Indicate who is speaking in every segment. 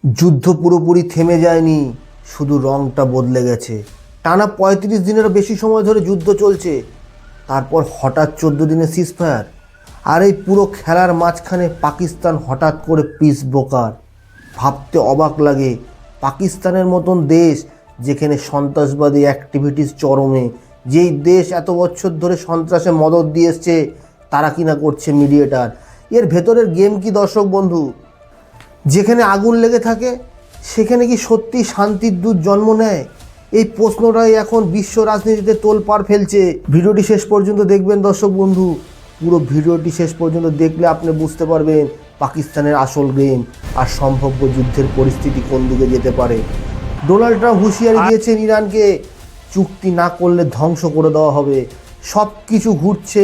Speaker 1: যুদ্ধ পুরোপুরি থেমে যায়নি, শুধু রংটা বদলে গেছে। টানা ৩৫ দিনেরও বেশি সময় ধরে যুদ্ধ চলছে, তারপর হঠাৎ ১৪ দিনের সিজফায়ার। আর এই পুরো খেলার মাঝখানে পাকিস্তান হঠাৎ করে পিস ব্রোকার। ভাবতে অবাক লাগে, পাকিস্তানের মতন দেশ যেখানে সন্ত্রাসবাদী অ্যাক্টিভিটিস চরমে, যেই দেশ এত বছর ধরে সন্ত্রাসে মদত দিয়ে এসছে, তারা কিনা করছে মিডিয়েটার। এর ভেতরের গেম কি দর্শক বন্ধু? যেখানে আগুন লেগে থাকে সেখানে কি সত্যি শান্তির দূত জন্ম নেয়? এই প্রশ্নটাই এখন বিশ্ব রাজনীতিতে তোলপাড় ফেলছে। ভিডিওটি শেষ পর্যন্ত দেখবেন দর্শক বন্ধু। পুরো ভিডিওটি শেষ পর্যন্ত দেখলে আপনি বুঝতে পারবেন পাকিস্তানের আসল গেম আর সম্ভাব্য যুদ্ধের পরিস্থিতি কোন দিকে যেতে পারে। ডোনাল্ড ট্রাম্প হুঁশিয়ারি দিয়েছেন ইরানকে, চুক্তি না করলে ধ্বংস করে দেওয়া হবে। সব কিছু ঘুরছে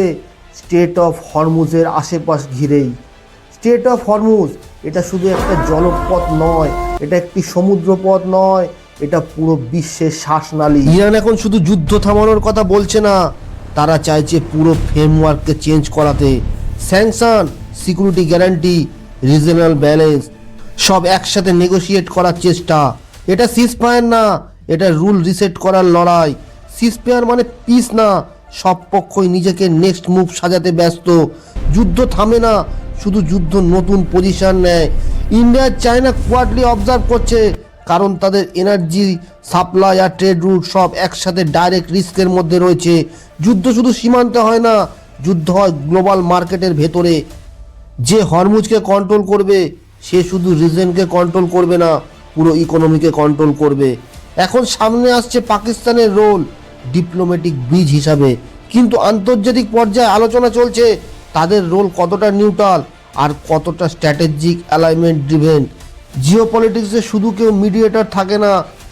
Speaker 1: স্ট্রেট অফ হরমুজের আশেপাশ ঘিরেই। স্ট্রেট অফ হরমুজ এটা শুধু একটা জলপথ নয়, এটা একটি সমুদ্রপথ নয়, এটা পুরো বিশ্বের শ্বাসনালী। ইরান এখন শুধু যুদ্ধ থামানোর কথা বলছে না, তারা চাইছে পুরো ফ্রেমওয়ার্ককে চেঞ্জ করাতে। Sanction, security guarantee, regional balance সব একসাথে নেগোশিয়েট করার চেষ্টা। এটা সিজফায়ার না, এটা রুল রিসেট করার লড়াই। সিজফায়ার মানে পিস না, সব পক্ষই নিজেকে নেক্সট মুভ সাজাতে ব্যস্ত। যুদ্ধ থামে না, শুধু যুদ্ধ নতুন পজিশন নেয়। ইন্ডিয়া চায়না কোয়াডলি অবজার্ভ করছে, কারণ তাদের এনার্জি সাপ্লাই আর ট্রেড রুট সব একসাথে ডাইরেক্ট রিস্কের মধ্যে রয়েছে। যুদ্ধ শুধু সীমান্তে হয় না, যুদ্ধ হয় গ্লোবাল মার্কেটের ভেতরে। যে হরমুজকে কন্ট্রোল করবে সে শুধু রিজনকে কন্ট্রোল করবে না, পুরো ইকোনমিকে কন্ট্রোল করবে। এখন সামনে আসছে পাকিস্তানের রোল ডিপ্লোম্যাটিক ব্রিজ হিসাবে, কিন্তু আন্তর্জাতিক পর্যায়ে আলোচনা চলছে তাদের রোল কতটা নিউট্রাল আর কতটা স্ট্র্যাটেজিক অ্যালাইনমেন্ট ড্রিভেন। জিওপলিটিক্সে শুধু কেউ মিডিয়েটর থাকে না,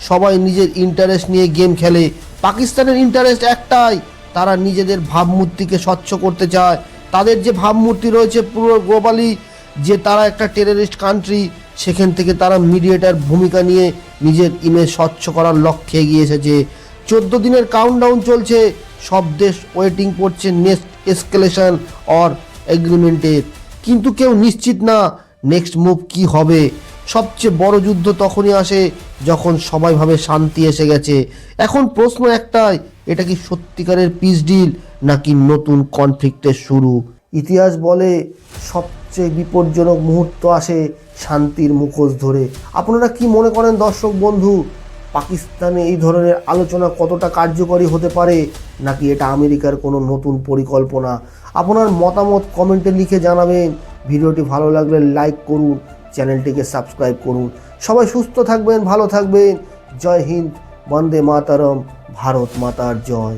Speaker 1: সবাই নিজের ইন্টারেস্ট নিয়ে গেম খেলে। পাকিস্তানের ইন্টারেস্ট একটাই, তারা নিজেদের ভাবমূর্তিকে স্বচ্ছ করতে চায়। তাদের যে ভাবমূর্তি রয়েছে পুরো গ্লোবালি, যে তারা একটা টেররিস্ট কান্ট্রি, সেখান থেকে তারা মিডিয়েটর ভূমিকা নিয়ে নিজের ইমেজ স্বচ্ছ করার লক্ষ্যে এগিয়ে এসেছে। 14 দিনের কাউন্টডাউন চলছে, সব দেশ ওয়েটিং করছে নেক্সট এসকেলেশন অর এগ্রিমেন্টের। কিন্তু কেউ নিশ্চিত না নেক্সট মুভ কি হবে। সবচেয়ে বড় যুদ্ধ তখনই আসে যখন সবাই ভাবে শান্তি এসে গেছে। এখন প্রশ্ন একটাই, এটা কি সত্যিকারের পিস ডিল নাকি নতুন কনফ্লিক্টের শুরু? ইতিহাস বলে সবচেয়ে বিপজ্জনক মুহূর্ত আসে শান্তির মুখোশ ধরে। আপনারা কি মনে করেন দর্শক বন্ধু, পাকিস্তানে এই ধরনের আলোচনা কতটা কার্যকরী হতে পারে, নাকি এটা আমেরিকার কোনো নতুন পরিকল্পনা? আপনার মতামত কমেন্টে লিখে জানাবেন। ভিডিওটি ভালো লাগলে লাইক করুন, চ্যানেলটিকে সাবস্ক্রাইব করুন। সবাই সুস্থ থাকবেন, ভালো থাকবেন। জয় হিন্দ, বন্দে মাতরম, ভারত মাতার জয়।